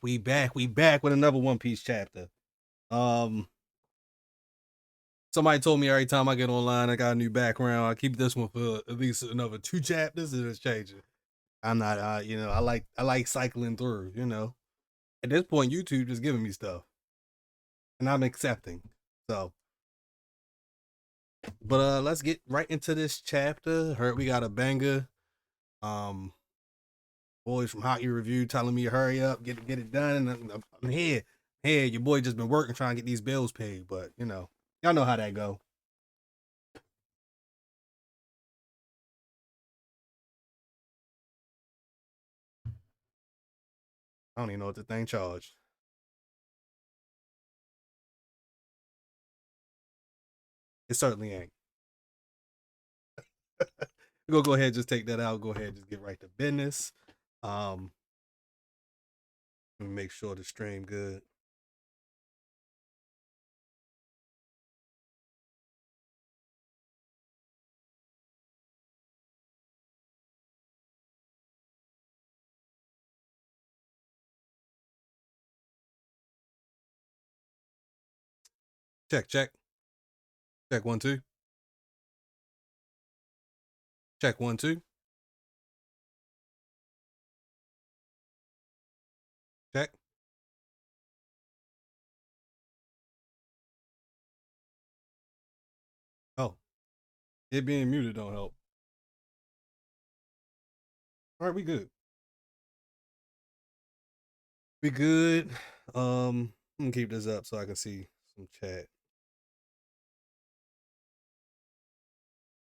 We back with another One Piece chapter. Um, Somebody told me every time I get online, I got a new background. I keep this one for at least another two chapters, and it's changing. I'm not, I like cycling through. At this point, YouTube just giving me stuff, and I'm accepting. So, but let's get right into this chapter. Heard we got a banger. Um, Boys from Hockey Review telling me to hurry up, get it done, and I'm here. Hey, your boy just been working trying to get these bills paid, but y'all know how that go. I don't even know what the thing charged. It certainly ain't. We're gonna go ahead and just take that out. Go ahead and just get right to business. Um, Let me make sure the stream good. Check, check, check 1 2. Check 1 2. Check. Oh, it being muted don't help. All right, we good. We good. I'm gonna keep this up so I can see some chat.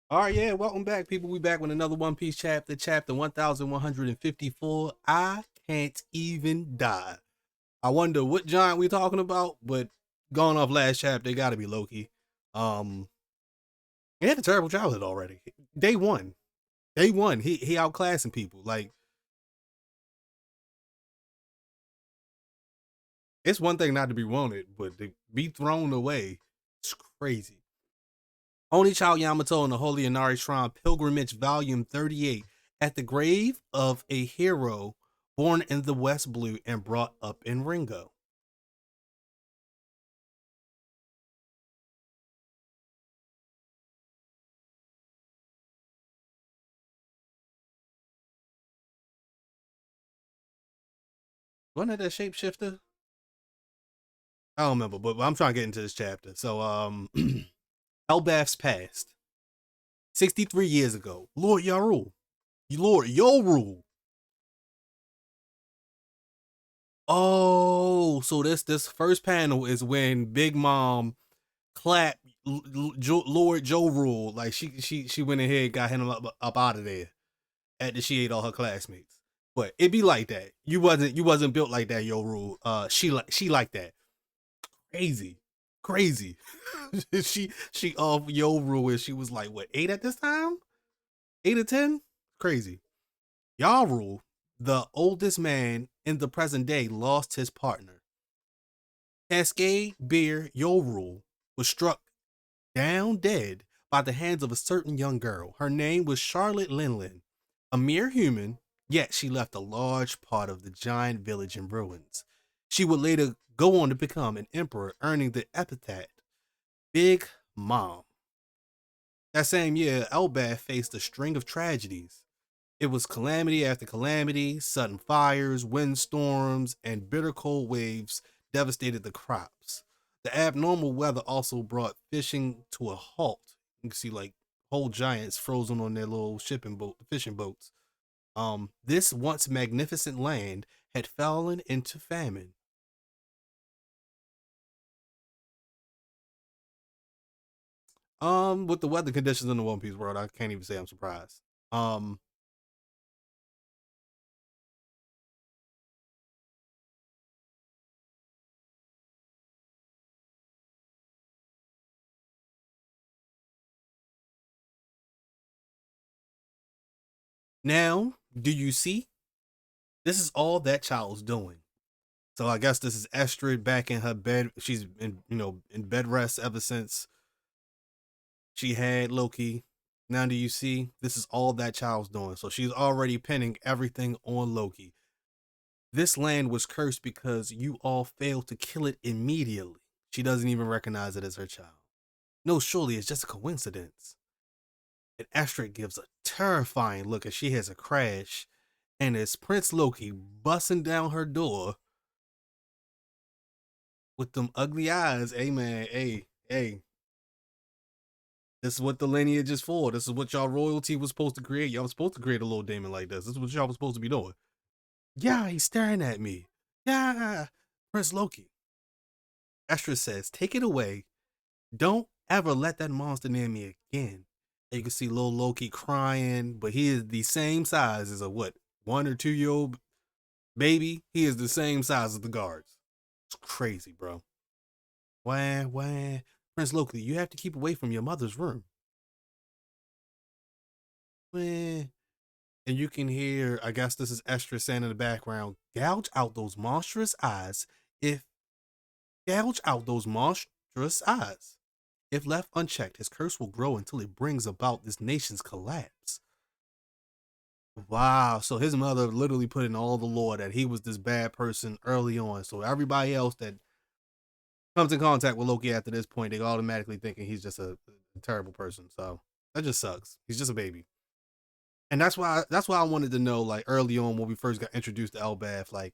All right, yeah, welcome back, people. We back with another One Piece chapter, chapter 1154. I can't even die. I wonder what giant we talking about, but going off last chapter, they got to be Loki. Um, he had a terrible childhood already. Day one, he outclassing people. Like, it's one thing not to be wanted, but to be thrown away, it's crazy. Onichao Yamato in the Holy Inari Shrine Pilgrimage Volume 38 at the grave of a hero born in the West Blue and brought up in Ringo. Wasn't that shapeshifter? I don't remember, but I'm trying to get into this chapter. So, Elbaf's past. 63 years ago, Lord Yarul. Lord Yorul. Oh, so this first panel is when Big Mom clapped Lord Joe Rule. Like she went ahead, got him up out of there after she ate all her classmates. But it be like that. You wasn't built like that, Yo Rule. She like that. Crazy. Crazy. she off Yo Rule and she was like what, 8 at this time? 8 or 10? Crazy. Yarul, the oldest man in the present day, lost his partner. Cascade Beer Yorul was struck down dead by the hands of a certain young girl. Her name was Charlotte Linlin, a mere human, yet she left a large part of the giant village in ruins. She would later go on to become an emperor, earning the epithet Big Mom. That same year, Elbaf faced a string of tragedies. It was calamity after calamity, sudden fires, windstorms, and bitter cold waves devastated the crops. The abnormal weather also brought fishing to a halt. You can see like whole giants frozen on their little fishing boats. This once magnificent land had fallen into famine. With the weather conditions in the One Piece world, I can't even say I'm surprised. Um, Now, do you see? This is all that child's doing. So I guess this is Estrid back in her bed. She's in bed rest ever since she had Loki. Now do you see? This is all that child's doing. So she's already pinning everything on Loki. This land was cursed because you all failed to kill it immediately. She doesn't even recognize it as her child. No, surely it's just a coincidence. And Astrid gives a terrifying look as she has a crash, and it's Prince Loki busting down her door with them ugly eyes. Hey man, hey. This is what the lineage is for. This is what y'all royalty was supposed to create. Y'all was supposed to create a little demon like this. This is what y'all was supposed to be doing. Yeah, he's staring at me. Yeah, Prince Loki. Astrid says, take it away. Don't ever let that monster near me again. And you can see little Loki crying, but he is the same size as a what, 1 or 2 year old baby. He is the same size as the guards. It's crazy, bro. Wah. Prince Loki, you have to keep away from your mother's room. Wah. And you can hear, I guess this is Esther saying in the background, gouge out those monstrous eyes. Gouge out those monstrous eyes. If left unchecked, his curse will grow until it brings about this nation's collapse. Wow. So his mother literally put in all the lore that he was this bad person early on. So everybody else that comes in contact with Loki after this point, they automatically thinking he's just a terrible person. So that just sucks. He's just a baby. And that's why I wanted to know, like, early on when we first got introduced to Elbaf, like,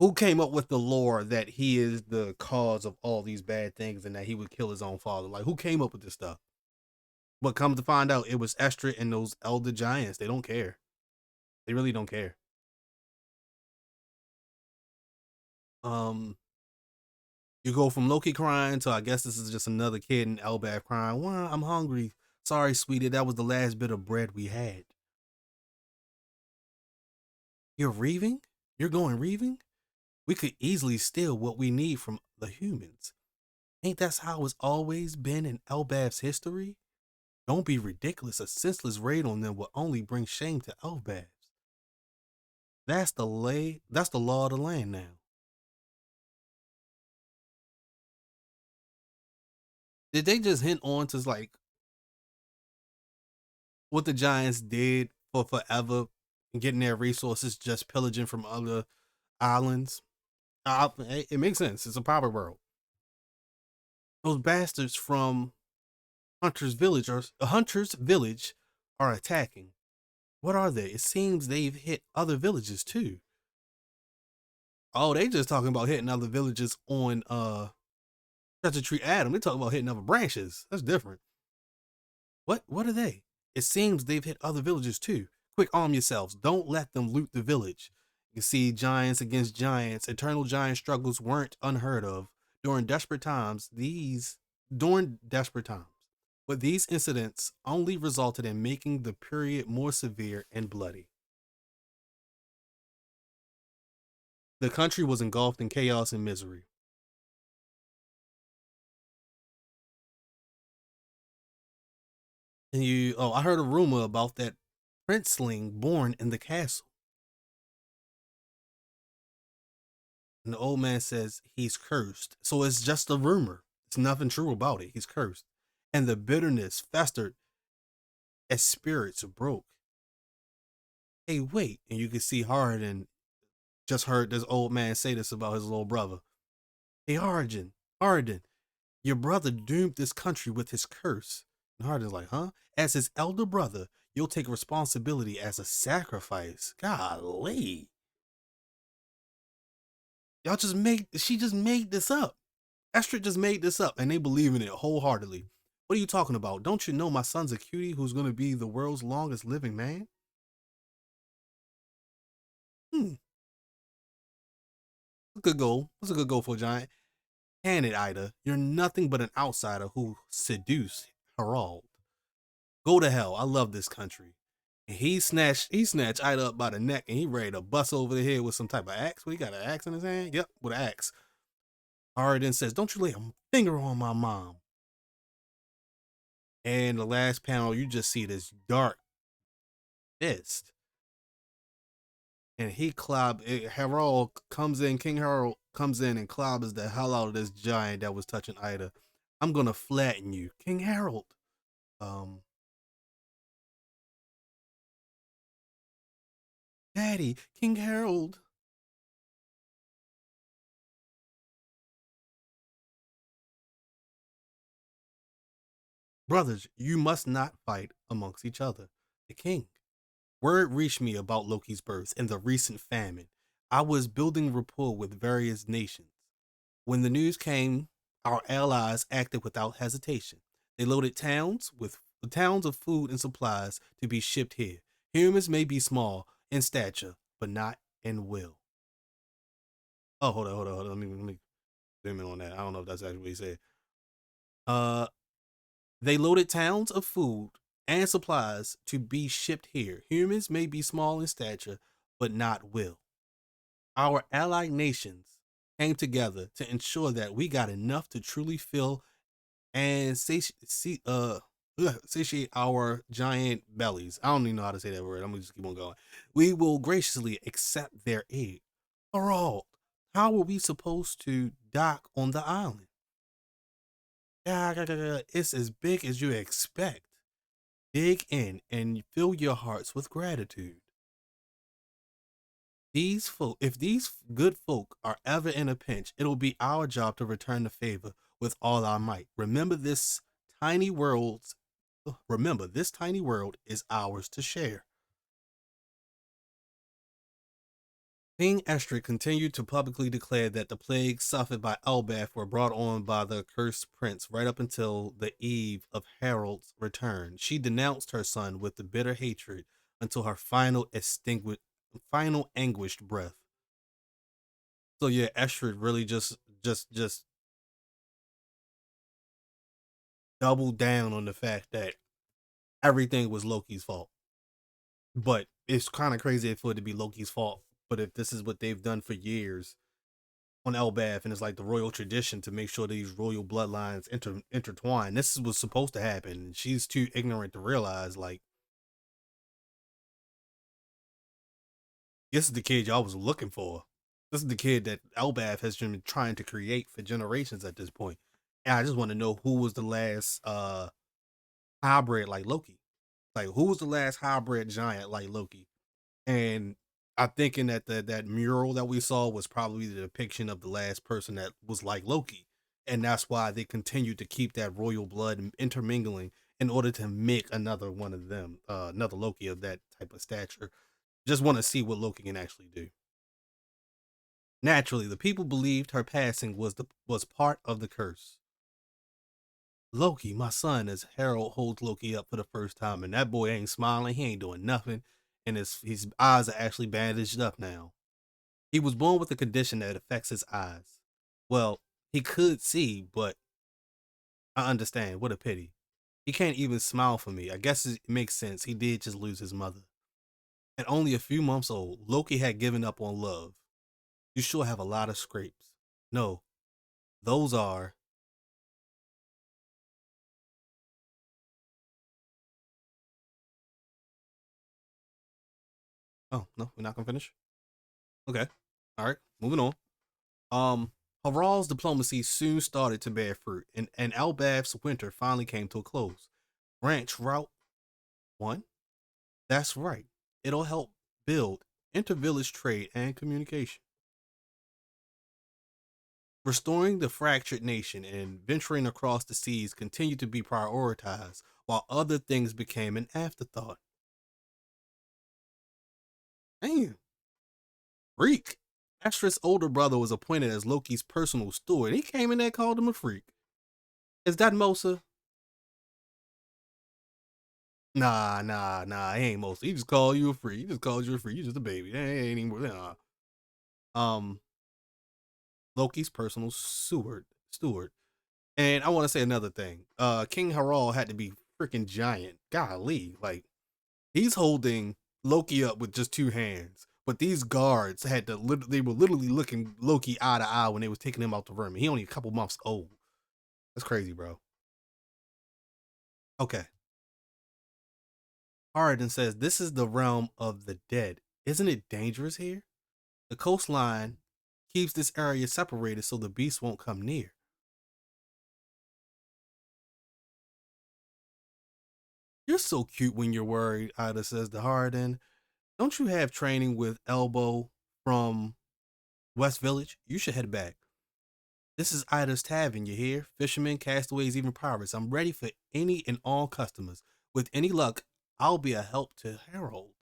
who came up with the lore that he is the cause of all these bad things and that he would kill his own father? Like, who came up with this stuff? But come to find out, it was Esther and those elder giants. They don't care. They really don't care. Um, you go from Loki crying to, I guess this is just another kid in Elbaf crying. Well, I'm hungry. Sorry, sweetie, that was the last bit of bread we had. You're reaving? You're going reaving? We could easily steal what we need from the humans. Ain't that how it's always been in Elbaf's history? Don't be ridiculous. A senseless raid on them will only bring shame to Elbaf. That's the law of the land now. Did they just hint on to like what the Giants did for forever and getting their resources just pillaging from other islands? It makes sense. It's a power world. Those bastards from Hunter's Village are attacking. What are they? It seems they've hit other villages too. Oh, they just talking about hitting other villages on Treasure Tree Adam. They talking about hitting other branches. That's different. What are they? It seems they've hit other villages too. Quick, arm yourselves. Don't let them loot the village. You see giants against giants. Eternal giant struggles weren't unheard of during desperate times. During desperate times. But these incidents only resulted in making the period more severe and bloody. The country was engulfed in chaos and misery. And I heard a rumor about that princeling born in the castle. And the old man says he's cursed. So it's just a rumor. It's nothing true about it. He's cursed. And the bitterness festered as spirits broke. Hey, wait. And you can see Hardin just heard this old man say this about his little brother. Hey, Hardin, your brother doomed this country with his curse. And Hardin's like, huh? As his elder brother, you'll take responsibility as a sacrifice. Golly. She just made this up. Esther just made this up and they believe in it wholeheartedly. What are you talking about? Don't you know my son's a cutie who's going to be the world's longest living man? Hmm. A good goal. That's a good goal for a giant. And it, Ida. You're nothing but an outsider who seduced Harald. Go to hell. I love this country. And he snatched Ida up by the neck and he ready to bust over the head with some type of axe. What, he got an axe in his hand? Yep, with an axe. Harden says, don't you lay a finger on my mom. And the last panel, you just see this dark fist. And King Harold comes in and clobbers the hell out of this giant that was touching Ida. I'm gonna flatten you. King Harold. Um, Daddy, King Harold. Brothers, you must not fight amongst each other. The king. Word reached me about Loki's birth and the recent famine. I was building rapport with various nations. When the news came, our allies acted without hesitation. They loaded towns of food and supplies to be shipped here. Humans may be small in stature, but not in will. Oh, hold on. Let me zoom in on that. I don't know if that's actually what he said. Uh, they loaded towns of food and supplies to be shipped here. Humans may be small in stature, but not will. Our allied nations came together to ensure that we got enough to truly fill and satiate our giant bellies. I don't even know how to say that word. I'm gonna just keep on going. We will graciously accept their aid. Harald, how are we supposed to dock on the island? It's as big as you expect. Dig in and fill your hearts with gratitude. If these good folk are ever in a pinch, it'll be our job to return the favor with all our might. Tiny world's Remember, this tiny world is ours to share. King Estric continued to publicly declare that the plagues suffered by Elbaf were brought on by the cursed prince right up until the eve of Harold's return. She denounced her son with the bitter hatred until her final anguished breath. So yeah, Estric really just doubled down on the fact that everything was Loki's fault. But it's kind of crazy for it to be Loki's fault. But if this is what they've done for years on Elbaf, and it's like the royal tradition to make sure these royal bloodlines intertwine, this is what's supposed to happen. She's too ignorant to realize, like, this is the kid y'all was looking for. This is the kid that Elbaf has been trying to create for generations at this point. And I just want to know who was the last hybrid like Loki. Like, who was the last hybrid giant like Loki? And I'm thinking that that mural that we saw was probably the depiction of the last person that was like Loki, and that's why they continued to keep that royal blood intermingling in order to make another one of them, another Loki of that type of stature. Just want to see what Loki can actually do. Naturally, the people believed her passing was part of the curse. Loki, my son, as Harold holds Loki up for the first time, and that boy ain't smiling, he ain't doing nothing, and his eyes are actually bandaged up now. He was born with a condition that affects his eyes. Well, he could see, but I understand. What a pity. He can't even smile for me. I guess it makes sense. He did just lose his mother. At only a few months old, Loki had given up on love. You sure have a lot of scrapes. No, those are. Oh, no, we're not going to finish? Okay. All right, moving on. Harald's diplomacy soon started to bear fruit, and Albaf's winter finally came to a close. Branch Route 1? That's right. It'll help build inter-village trade and communication. Restoring the fractured nation and venturing across the seas continued to be prioritized, while other things became an afterthought. Damn. Freak. Astra's older brother was appointed as Loki's personal steward. He came in there and called him a freak. Is that Mosa? Nah. He ain't Mosa. He just called you a freak. He just called you a freak. You just a baby. He ain't even. Nah. Um, Loki's personal steward. And I want to say another thing. King Harald had to be freaking giant. Golly, like he's holding Loki up with just two hands. But these guards had to they were literally looking Loki eye to eye when they was taking him out the room. He only a couple months old. That's crazy, bro. Okay. Hardin says this is the realm of the dead. Isn't it dangerous here? The coastline keeps this area separated so the beasts won't come near. You're so cute when you're worried, Ida says to Hardin. Don't you have training with Elbow from West Village? You should head back. This is Ida's Tavern, you hear? Fishermen, castaways, even pirates. I'm ready for any and all customers. With any luck, I'll be a help to Harold.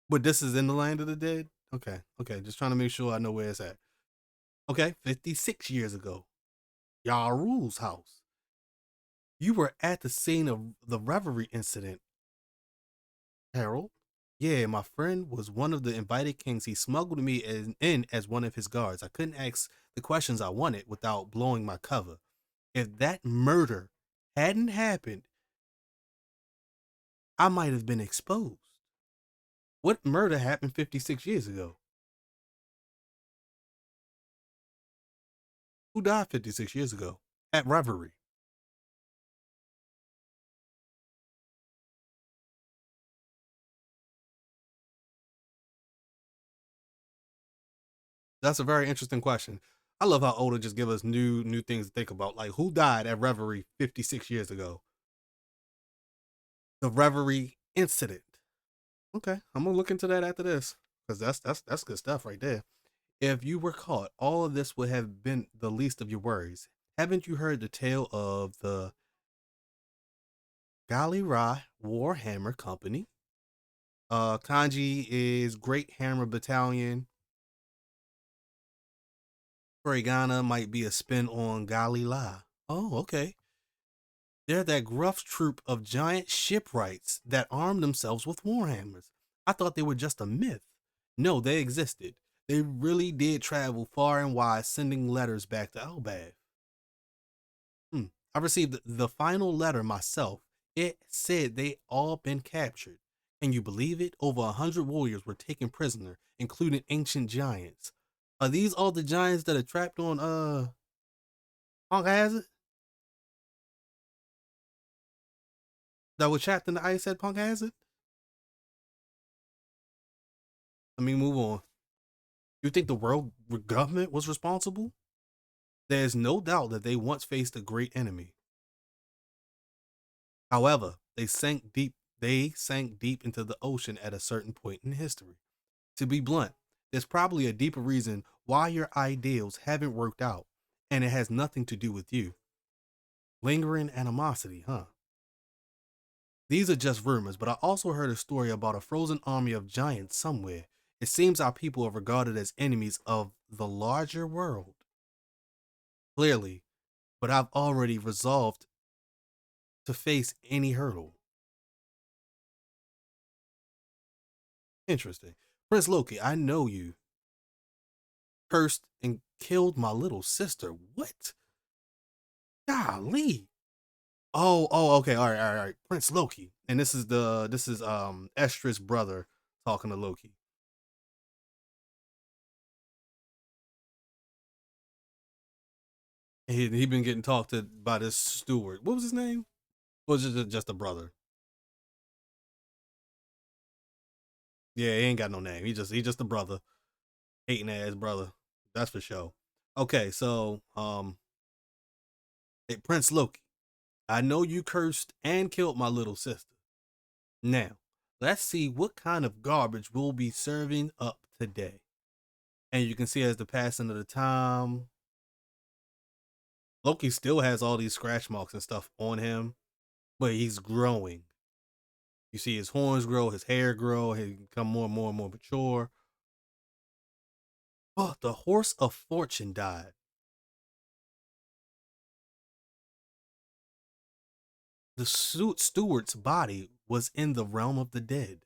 But this is in the land of the dead? Okay, okay. Just trying to make sure I know where it's at. Okay, 56 years ago. Yaru's house. You were at the scene of the revelry incident, Harold. Yeah, my friend was one of the invited kings. He smuggled me in as one of his guards. I couldn't ask the questions I wanted without blowing my cover. If that murder hadn't happened, I might have been exposed. What murder happened 56 years ago? Who died 56 years ago? At Reverie. That's a very interesting question. I love how Oda just give us new things to think about. Like who died at Reverie 56 years ago? The Reverie incident. Okay, I'm gonna look into that after this because that's good stuff right there. If you were caught, all of this would have been the least of your worries. Haven't you heard the tale of the Galira Warhammer Company? Kanji is Great Hammer Battalion. Korigana might be a spin on Galila. Oh, okay. They're that gruff troop of giant shipwrights that arm themselves with warhammers. I thought they were just a myth. No, they existed. They really did travel far and wide, sending letters back to Elbaf. Hmm. I received the final letter myself. It said they all been captured. Can you believe it? Over 100 warriors were taken prisoner, including ancient giants. Are these all the giants that are trapped on Punk Hazard? That were trapped in the ice at Punk Hazard? Let me move on. You think the world government was responsible? There's no doubt that they once faced a great enemy. However, they sank deep into the ocean at a certain point in history. To be blunt, there's probably a deeper reason why your ideals haven't worked out, and it has nothing to do with you. Lingering animosity, huh? These are just rumors, but I also heard a story about a frozen army of giants somewhere. It seems our people are regarded as enemies of the larger world. Clearly, but I've already resolved to face any hurdle. Interesting. Prince Loki, I know you cursed and killed my little sister. What? Golly. Oh, okay. All right. Prince Loki. And this is Estra's brother talking to Loki. And he been getting talked to by this steward. What was his name? Or was it just a brother? Yeah, he ain't got no name. He just a brother. Hating ass brother. That's for sure. Okay, so hey, Prince Loki. I know you cursed and killed my little sister. Now, let's see what kind of garbage we'll be serving up today. And you can see as the passing of the time, Loki still has all these scratch marks and stuff on him, but he's growing. You see his horns grow, his hair grow, he become more and more mature. Oh, the horse of fortune died. The steward's body was in the realm of the dead.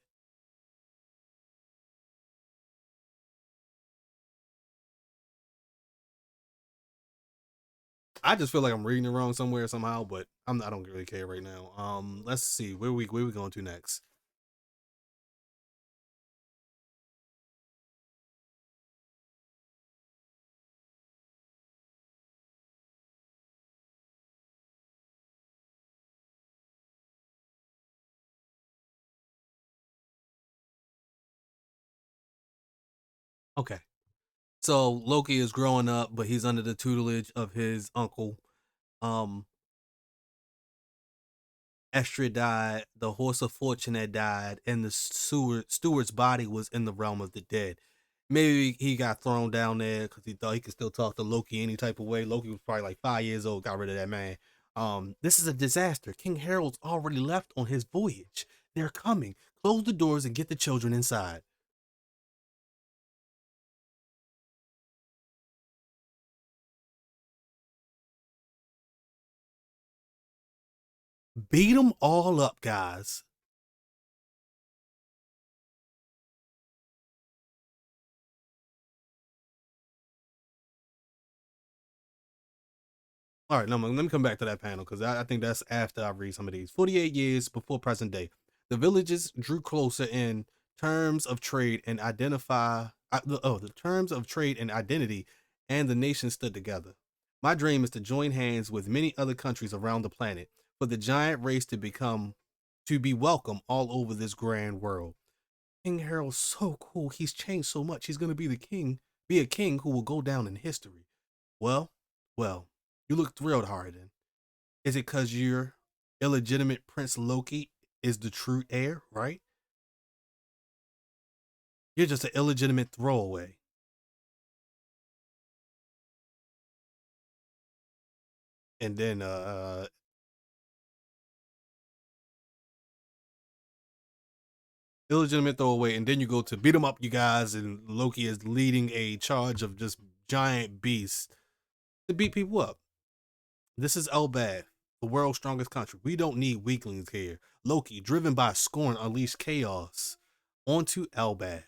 I just feel like I'm reading it wrong somewhere somehow, but I don't really care right now. Let's see where we going to next. Okay, so Loki is growing up, but he's under the tutelage of his uncle. Um, Estrid died, the horse of fortune had died, and the steward's body was in the realm of the dead. Maybe he got thrown down there because he thought he could still talk to Loki any type of way. Loki was probably like 5 years old, got rid of that man. This is a disaster. King Harold's already left on his voyage. They're coming. Close the doors and get the children inside. Beat them all up, guys. All right, let me come back to that panel because I think that's after I read some of these. 48 years before present day, the villages drew closer in terms of trade and the terms of trade and identity, and the nation stood together. My dream is to join hands with many other countries around the planet for the giant race to be welcome all over this grand world. King Harold's so cool. He's changed so much. He's gonna be a king who will go down in history. Well, well, you look thrilled, Harden. Is it because your illegitimate Prince Loki is the true heir, right? You're just an illegitimate throwaway. And then illegitimate throwaway, and then you go to beat them up, you guys, and Loki is leading a charge of just giant beasts to beat people up. This is Elbaf, the world's strongest country. We don't need weaklings here. Loki, driven by scorn, unleashed chaos onto Elbaf.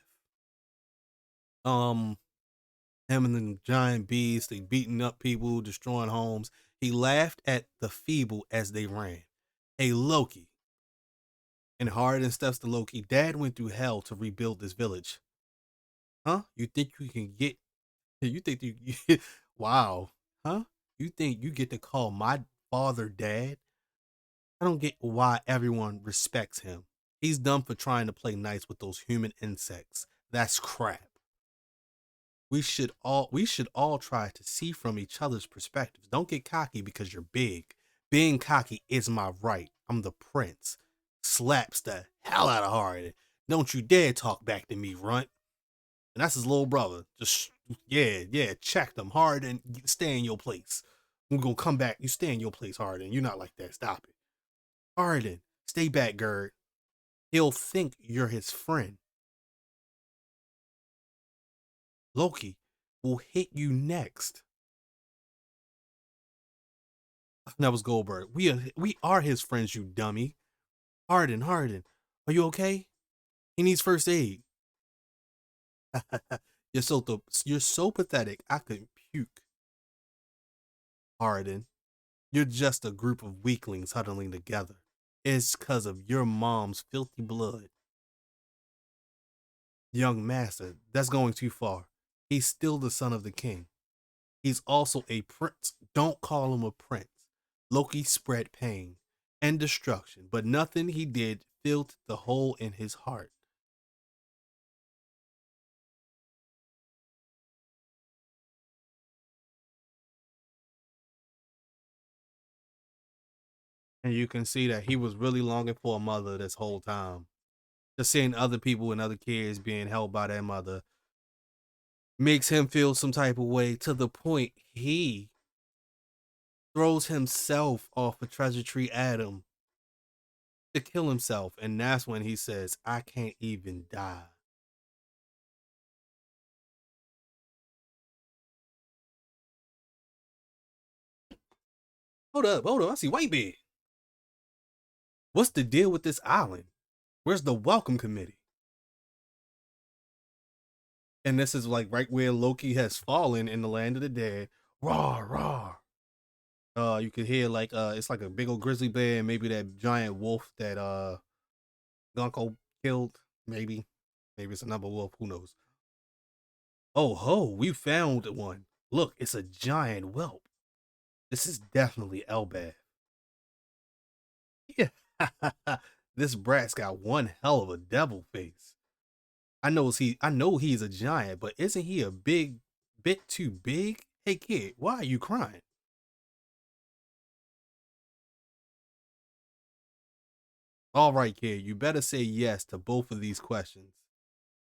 Um, him and the giant beasts, they beating up people, destroying homes. He laughed at the feeble as they ran. Hey, Loki. And Hardin steps to Loki. Dad went through hell to rebuild this village. Huh? You think you can get. You think you. Wow. Huh? You think you get to call my father dad? I don't get why everyone respects him. He's dumb for trying to play nice with those human insects. That's crap. We should all try to see from each other's perspectives. Don't get cocky because you're big. Being cocky is my right. I'm the prince. Slaps the hell out of Hardy. Don't you dare talk back to me, runt. And that's his little brother. Just yeah, check them hard and stay in your place. We're gonna come back. You stay in your place, Harden. You're not like that. Stop it. Harden, stay back, Gerd. He'll think you're his friend. Loki will hit you next. That was Goldberg. We are his friends, you dummy. Harden, are you okay? He needs first aid. You're so pathetic. I could puke. Harden, you're just a group of weaklings huddling together. It's because of your mom's filthy blood. Young master, that's going too far. He's still the son of the king. He's also a prince. Don't call him a prince. Loki spread pain and destruction, but nothing he did filled the hole in his heart. And you can see that he was really longing for a mother this whole time. Just seeing other people and other kids being held by their mother makes him feel some type of way to the point he throws himself off a treasure tree at him to kill himself. And that's when he says, I can't even die. Hold up. I see Whitebeard. What's the deal with this island? Where's the welcome committee? And this is like right where Loki has fallen in the land of the dead. Raw, raw. You could hear like it's like a big old grizzly bear and maybe that giant wolf that Gunko killed. Maybe. Maybe it's another wolf, who knows. Oh ho, we found one. Look, it's a giant whelp. This is definitely Elbaf. Yeah. This brat's got one hell of a devil face. I know he's a giant, but isn't he a big bit too big? Hey kid, why are you crying? All right, kid, you better say yes to both of these questions.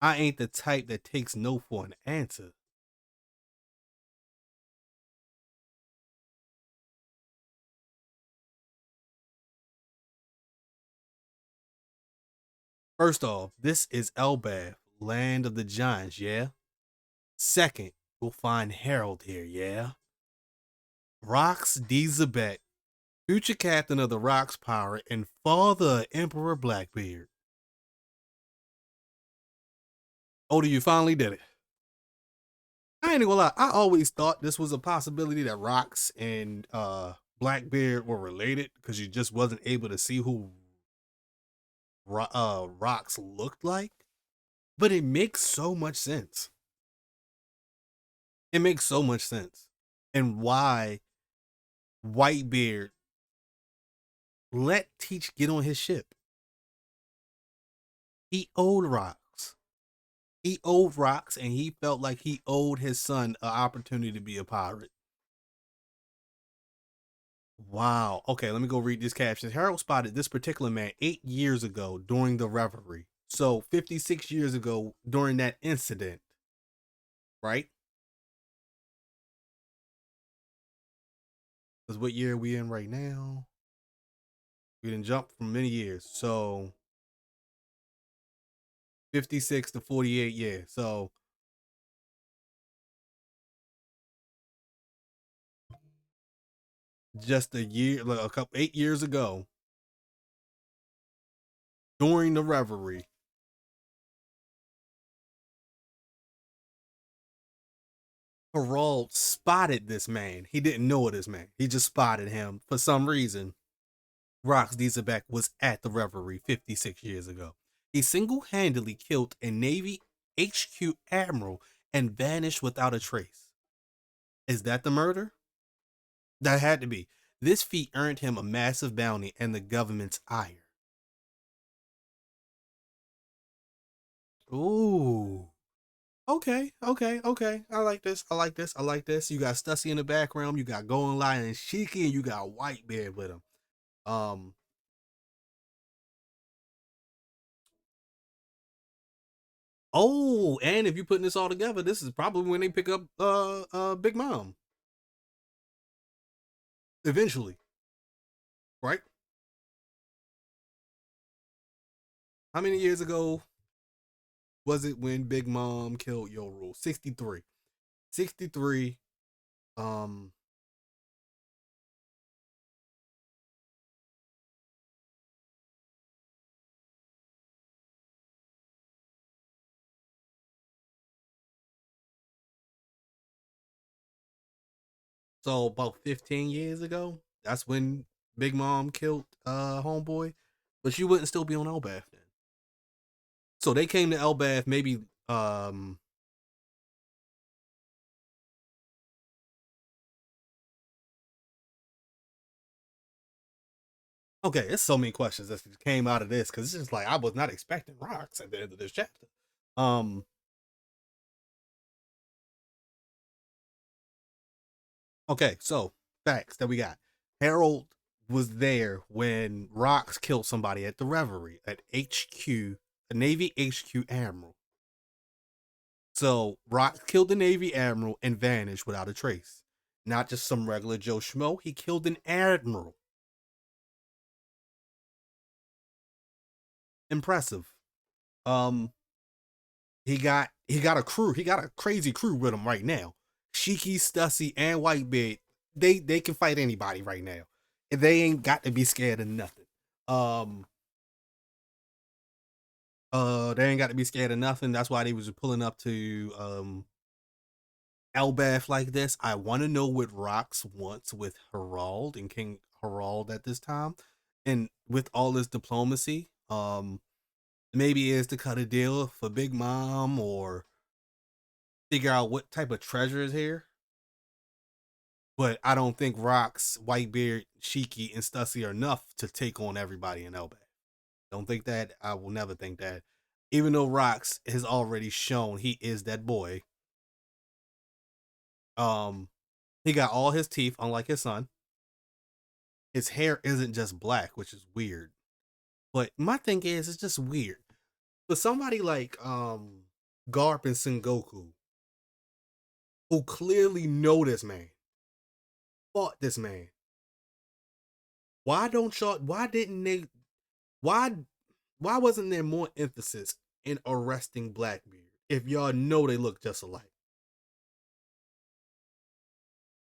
I ain't the type that takes no for an answer. First off, this is Elbaf, land of the giants, yeah? Second, we'll find Harold here, yeah? Rox D. Zabek, future captain of the Rox Pirate and father of Emperor Blackbeard. Oh, you finally did it. I ain't gonna lie, I always thought this was a possibility that Rox and Blackbeard were related because you just wasn't able to see who Rox looked like. But it makes so much sense. It makes so much sense. And why Whitebeard let Teach get on his ship. He owed Rox. He owed Rox, and he felt like he owed his son an opportunity to be a pirate. Wow. Okay, let me go read these captions. Harold spotted this particular man 8 years ago during the revelry. So 56 years ago during that incident, right? Because what year are we in right now? We didn't jump from many years. So 56 to 48 years. So just a year, like a couple 8 years ago, during the revelry, Harald spotted this man. He didn't know this man. He just spotted him for some reason. Rox Dieselbeck was at the revelry 56 years ago. He single-handedly killed a Navy HQ admiral and vanished without a trace. Is that the murder? That had to be. This feat earned him a massive bounty and the government's ire. Ooh. Okay, okay, okay. I like this. I like this. I like this. You got Stussy in the background. You got Golden Lion and Shiki, and you got Whitebeard with him. Um. Oh, and if you're putting this all together, this is probably when they pick up Big Mom eventually, right? How many years ago was it when Big Mom killed Yo Rule? 63. 63. Um. So about 15 years ago, that's when Big Mom killed Homeboy, but she wouldn't still be on Elbath then. So they came to Elbath maybe okay, there's so many questions that came out of this because it's just like I was not expecting rocks at the end of this chapter. Um okay, so facts that we got. Harold was there when Rocks killed somebody at the Reverie at HQ, a Navy HQ admiral. So Rocks killed the Navy admiral and vanished without a trace. Not just some regular Joe Schmo, he killed an admiral. Impressive. Um he got a crew. He got a crazy crew with him right now. Shiki, Stussy, and Whitebeard. They can fight anybody right now. They ain't got to be scared of nothing. Um they ain't got to be scared of nothing. That's why they was pulling up to Elbath like this. I want to know what Rox wants with Harald and King Harald at this time. And with all this diplomacy, maybe is to cut a deal for Big Mom or figure out what type of treasure is here. But I don't think Rocks, Whitebeard, Shiki, and Stussy are enough to take on everybody in Elbaf. Don't think that. I will never think that. Even though Rocks has already shown he is that boy. Um, he got all his teeth, unlike his son. His hair isn't just black, which is weird. But my thing is, it's just weird. But somebody like Garp and Sengoku, who clearly know this man, fought this man. Why don't y'all? Why didn't they? Why? Why wasn't there more emphasis in arresting Blackbeard if y'all know they look just alike?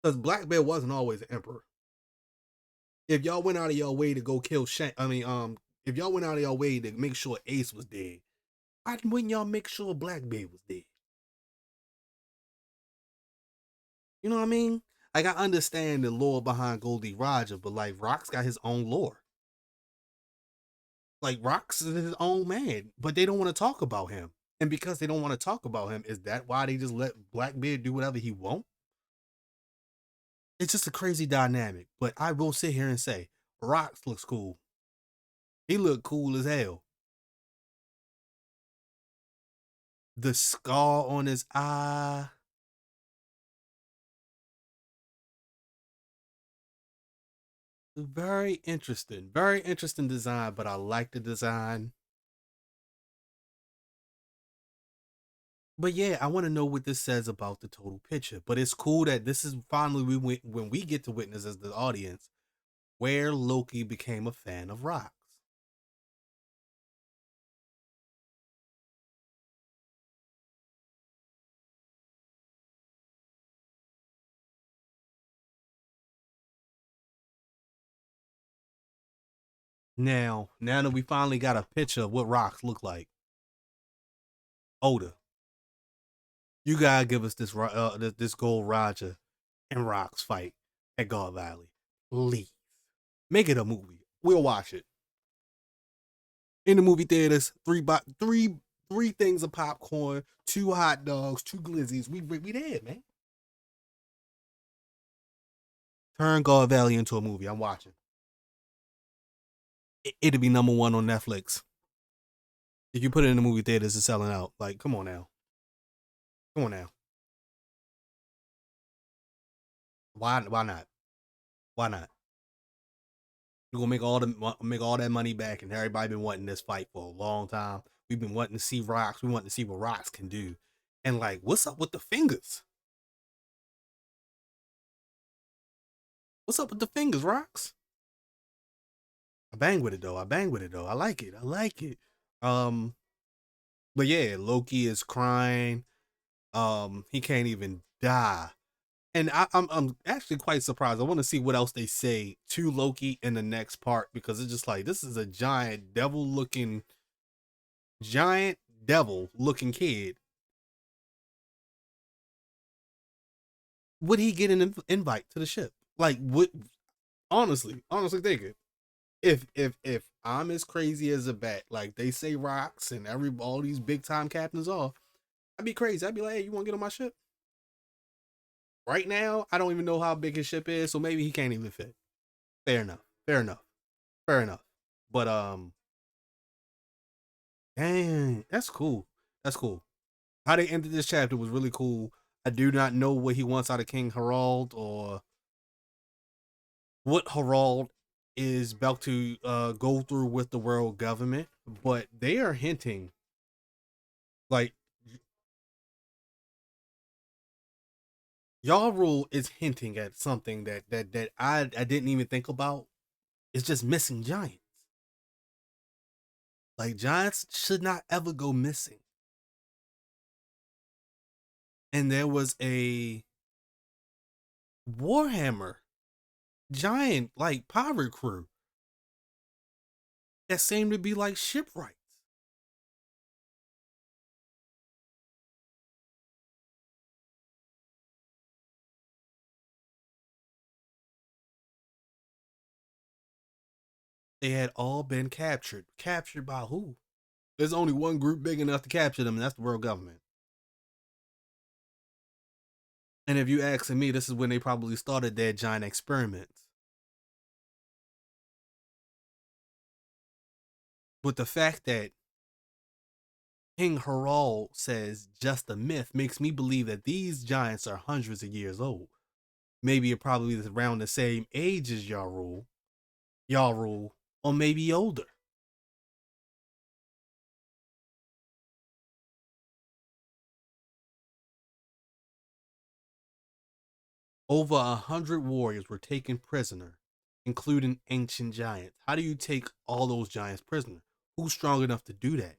Because Blackbeard wasn't always an emperor. If y'all went out of your way to go kill Shank, if y'all went out of your way to make sure Ace was dead, why wouldn't y'all make sure Blackbeard was dead? You know what I mean? Like, I understand the lore behind Goldie Roger, but like Rock's got his own lore. Like Rock's is his own man, but they don't want to talk about him. And because they don't want to talk about him, is that why they just let Blackbeard do whatever he wants? It's just a crazy dynamic. But I will sit here and say, Rocks looks cool. He looked cool as hell. The scar on his eye. Very interesting. Very interesting design, but I like the design. But yeah, I want to know what this says about the total picture. But it's cool that this is finally when we get to witness as the audience where Loki became a fan of rocks. Now that we finally got a picture of what rocks look like, Oda, you gotta give us this Gold Roger and Rocks fight at God Valley, please. Make it a movie. We'll watch it in the movie theaters. Three things of popcorn, two hot dogs, two glizzies. We there, man. Turn God Valley into a movie. I'm watching. It'll be number one on Netflix. If you put it in the movie theaters, it's selling out. Like, come on now. Come on now. Why not? Why not? We're gonna make all that money back, and everybody been wanting this fight for a long time. We've been wanting to see Rocks. We want to see what Rocks can do. And like, what's up with the fingers? What's up with the fingers, Rocks? I bang with it though. I bang with it though. I like it. I like it. Um, but yeah, Loki is crying. He can't even die. And I'm actually quite surprised. I want to see what else they say to Loki in the next part because it's just like this is a giant devil looking kid. Would he get an invite to the ship? Like, what? Honestly thinking, if I'm as crazy as a bat, like they say rocks and all these big time captains are, I'd be crazy. I'd be like, hey, you want to get on my ship? Right now, I don't even know how big his ship is, so maybe he can't even fit. Fair enough. Fair enough. Fair enough. But dang, that's cool. That's cool. How they ended this chapter was really cool. I do not know what he wants out of King Harald or what Harald is about to go through with the world government, but they are hinting like y'all rule is hinting at something that I didn't even think about. It's just missing giants. Like giants should not ever go missing. And there was a Warhammer giant like pirate crew that seemed to be like shipwrights. They had all been captured. Captured by who? There's only one group big enough to capture them, and that's the world government. And if you ask me, this is when they probably started their giant experiments. But the fact that King Harald says just a myth makes me believe that these giants are hundreds of years old. Maybe it probably is around the same age as y'all rule, or maybe older. Over 100 warriors were taken prisoner, including ancient giants. How do you take all those giants prisoner? Who's strong enough to do that?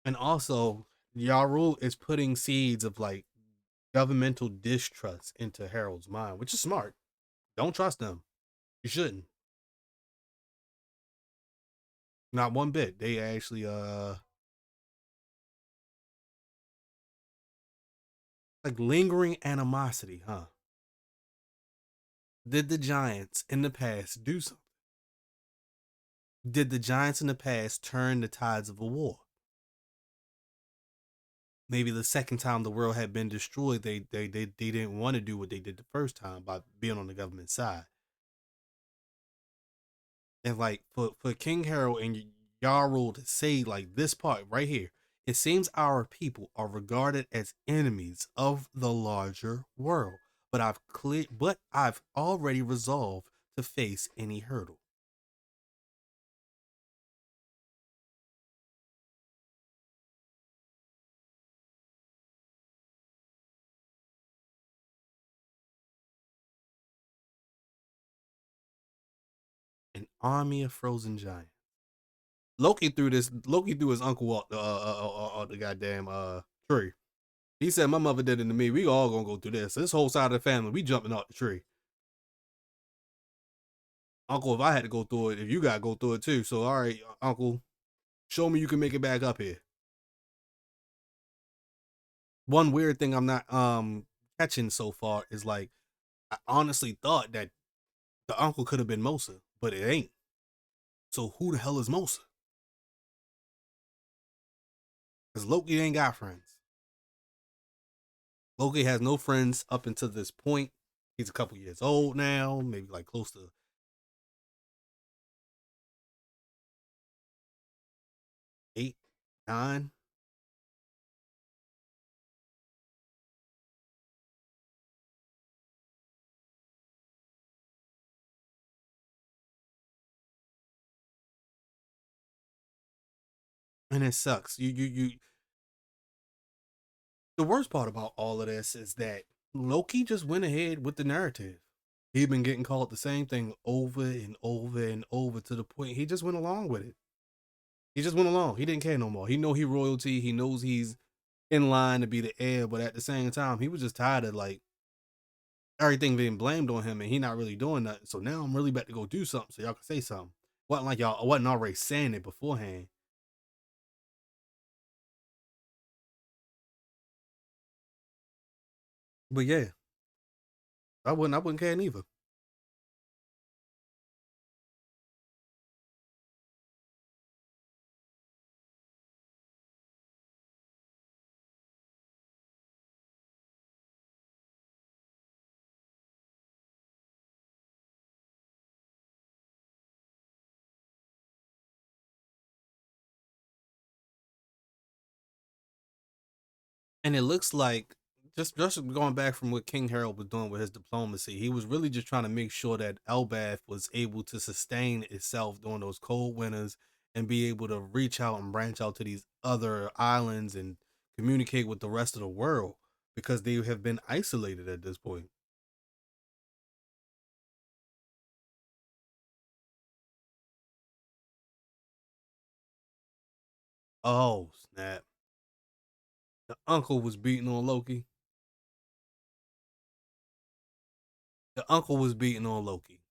And also, Yarul is putting seeds of like governmental distrust into Harold's mind, which is smart. Don't trust them. You shouldn't. Not one bit. They actually like lingering animosity, huh? Did the Giants in the past do something? Did the Giants in the past turn the tides of a war? Maybe the second time the world had been destroyed, they didn't want to do what they did the first time by being on the government side. And like for King Harold and Yarl to say like this part right here, it seems our people are regarded as enemies of the larger world. But I've already resolved to face any hurdle. An army of frozen giants. Loki threw his uncle off the goddamn tree. He said, "My mother did it to me. We all gonna go through this. This whole side of the family, we jumping off the tree." Uncle, if I had to go through it, if you gotta go through it too. So all right, Uncle, show me you can make it back up here. One weird thing I'm not catching so far is like I honestly thought that the uncle could have been Mosa, but it ain't. So who the hell is Mosa? Because Loki ain't got friends. Loki has no friends up until this point. He's a couple years old now, maybe like close to 8, 9. And it sucks. The worst part about all of this is that Loki just went ahead with the narrative. He'd been getting called the same thing over and over and over to the point he just went along with it. He just went along. He didn't care no more. He know he royalty. He knows he's in line to be the heir, but at the same time, he was just tired of like everything being blamed on him and he not really doing nothing. So now I'm really about to go do something so y'all can say something. Wasn't like y'all wasn't already saying it beforehand. But yeah, I wouldn't care neither. And it looks like just going back from what King Harold was doing with his diplomacy, he was really just trying to make sure that Elbath was able to sustain itself during those cold winters and be able to reach out and branch out to these other islands and communicate with the rest of the world because they have been isolated at this point. Oh snap! The uncle was beating on Loki. The uncle was beating on Loki.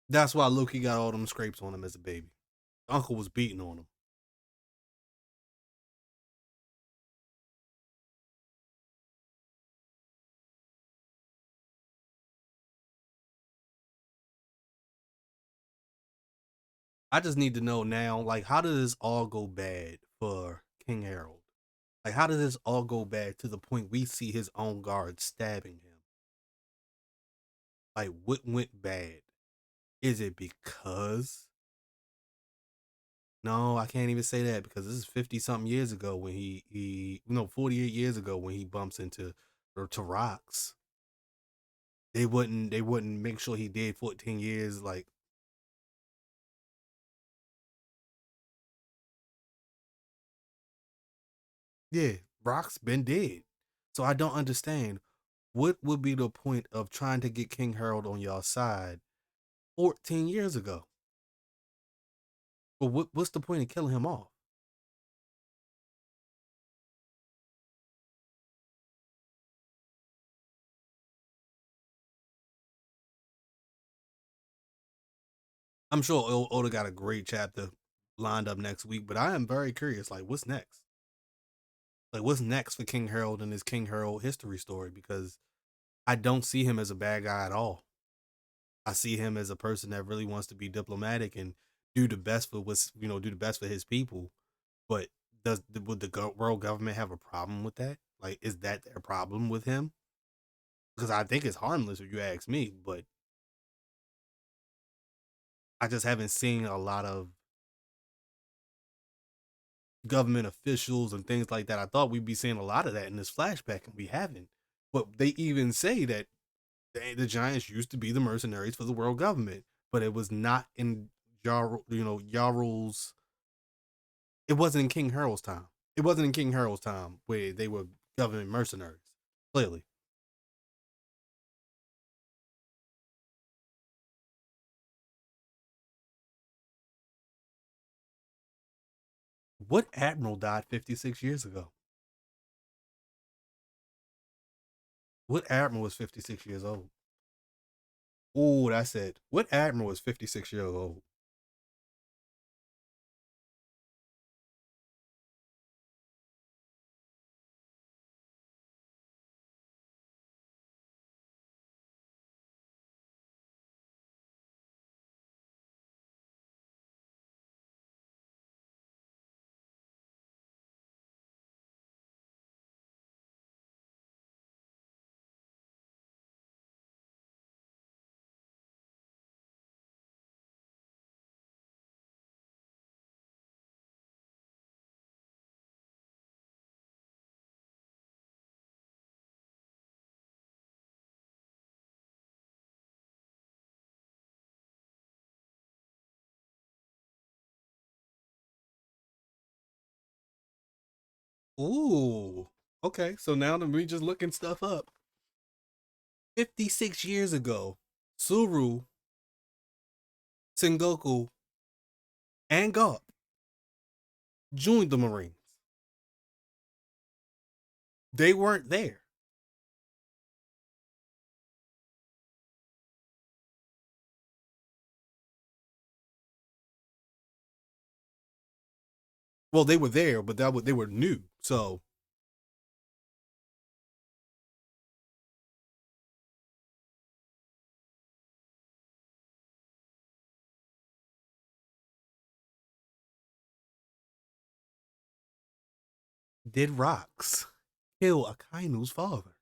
That's why Loki got all them scrapes on him as a baby. The uncle was beating on him. I just need to know now, like, how does this all go bad for King Harold? Like, how does this all go bad to the point we see his own guard stabbing him? Like, what went bad? Is it because? No, I can't even say that because this is 50 something years ago when he no 48 years ago when he bumps into or to rocks. They wouldn't make sure he did 14 years like yeah, rocks been dead. So I don't understand what would be the point of trying to get King Harold on y'all side 14 years ago. But what's the point of killing him off? I'm sure Oda got a great chapter lined up next week, but I am very curious. Like, what's next? Like, what's next for King Harold and his King Harold history story? Because I don't see him as a bad guy at all. I see him as a person that really wants to be diplomatic and do the best for what's do the best for his people. But would the world government have a problem with that? Like, is that their problem with him? Because I think it's harmless if you ask me, but I just haven't seen a lot of government officials and things like that. I thought we'd be seeing a lot of that in this flashback, and we haven't. But they even say that the Giants used to be the mercenaries for the world government, but it was not in Yarl's. It wasn't in King Harold's time. It wasn't in King Harold's time where they were government mercenaries. Clearly, what admiral died 56 years ago? What admiral was 56 years old? Oh, that's it. What admiral was 56 years old? Ooh. Okay, so now that we just looking stuff up. 56 years ago, Suru, Sengoku, and Garp joined the Marines. They weren't there. Well, they were there, but they were new. So did Rocks kill Akainu's father?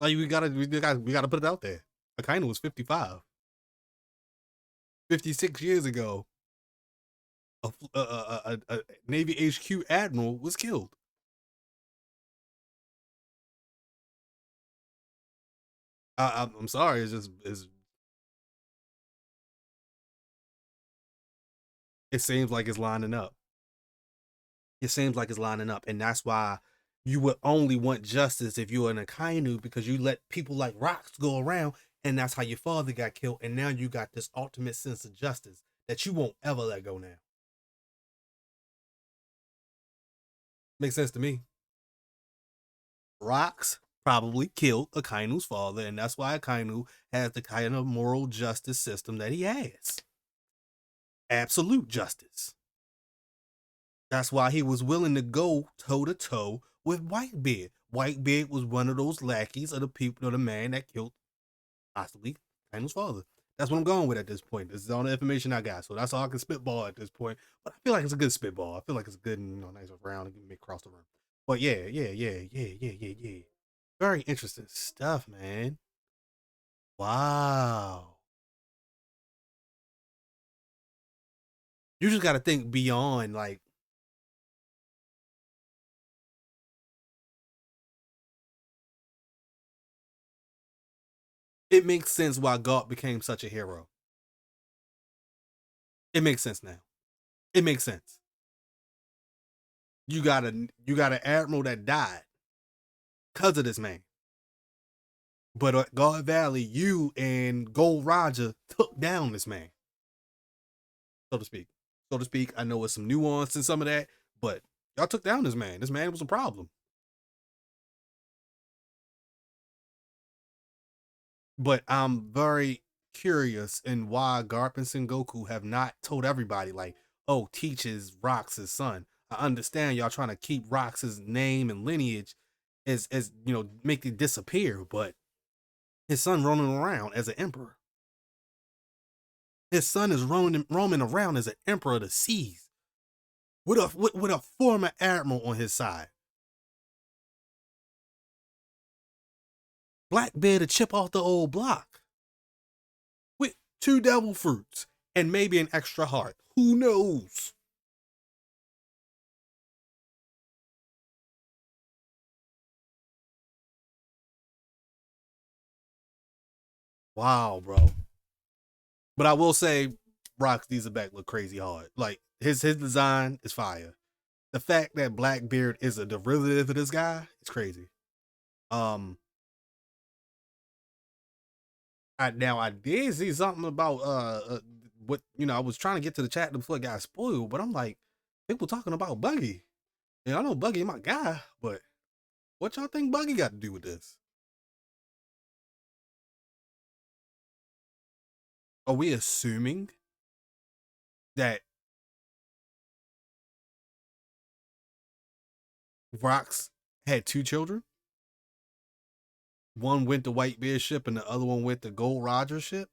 Like we gotta put it out there. Akainu was 55. 56 years ago, a Navy HQ admiral was killed. I'm sorry. It seems like it's lining up. It seems like it's lining up, and that's why you would only want justice if you're an Akainu because you let people like Rocks go around, and that's how your father got killed, and now you got this ultimate sense of justice that you won't ever let go now. Makes sense to me. Rocks probably killed Akainu's father, and that's why Akainu has the kind of moral justice system that he has. Absolute justice. That's why he was willing to go toe to toe with Whitebeard. Whitebeard was one of those lackeys of the man that killed possibly Akainu's father. That's what I'm going with at this point. This is all the information I got, so that's all I can spitball at this point. But I feel like it's a good spitball. I feel like it's good and nice round and make across the room. But yeah. Very interesting stuff, man. Wow. You just got to think beyond like it makes sense why God became such a hero. It makes sense now. It makes sense. You got an admiral that died because of this man. But God Valley, you and Gold Roger took down this man, so to speak. So to speak. I know it's some nuance in some of that, but y'all took down this man. This man was a problem. But I'm very curious in why Garp and Sengoku have not told everybody, like, oh, Teach is Rox's son. I understand y'all trying to keep Rox's name and lineage as make it disappear, but his son roaming around as an emperor. His son is roaming around as an emperor of the seas with a former admiral on his side. Blackbeard to chip off the old block with 2 devil fruits and maybe an extra heart. Who knows? Wow, bro. But I will say, Rox Dieselback look crazy hard. Like his design is fire. The fact that Blackbeard is a derivative of this guy is crazy. Um, I did see something about what I was trying to get to the chat before it got spoiled, but I'm like, people talking about Buggy. And I know Buggy my guy, but what y'all think Buggy got to do with this? Are we assuming that Rox had 2 children? One went to Whitebeard ship and the other one went to Gold Roger ship?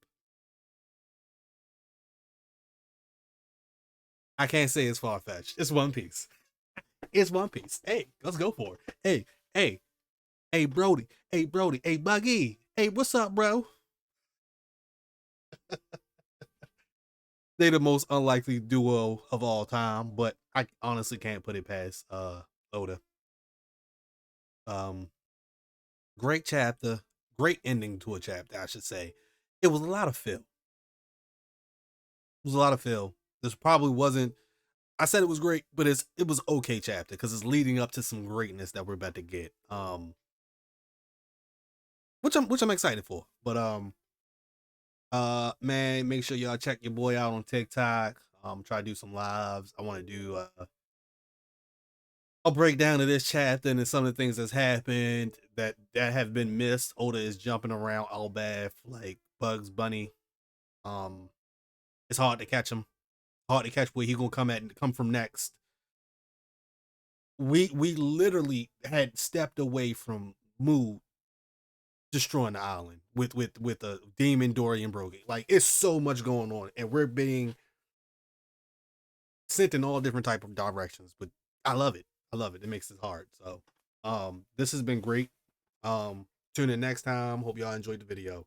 I can't say it's far fetched. It's One Piece. It's One Piece. Hey, let's go for it. Hey, hey, Brody. Hey, Brody. Hey, Buggy. Hey, what's up, bro? They the most unlikely duo of all time, but I honestly can't put it past Oda. Um, Great chapter, great ending to a chapter, I should say. It was a lot of fill. It was a lot of fill. This probably wasn't. I said it was great, but it was okay chapter because it's leading up to some greatness that we're about to get. Which I'm excited for. But man, make sure y'all check your boy out on TikTok. Try to do some lives. I want to do a breakdown of this chapter and some of the things that's happened that have been missed. Oda is jumping around all bad like Bugs Bunny. Um, it's hard to catch him. Hard to catch where he gonna come from next. We literally had stepped away from Mu destroying the island with a demon Dorian Brogy. Like it's so much going on, and we're being sent in all different type of directions. But I love it. I love it. It makes it hard. So this has been great. Tune in next time. Hope y'all enjoyed the video.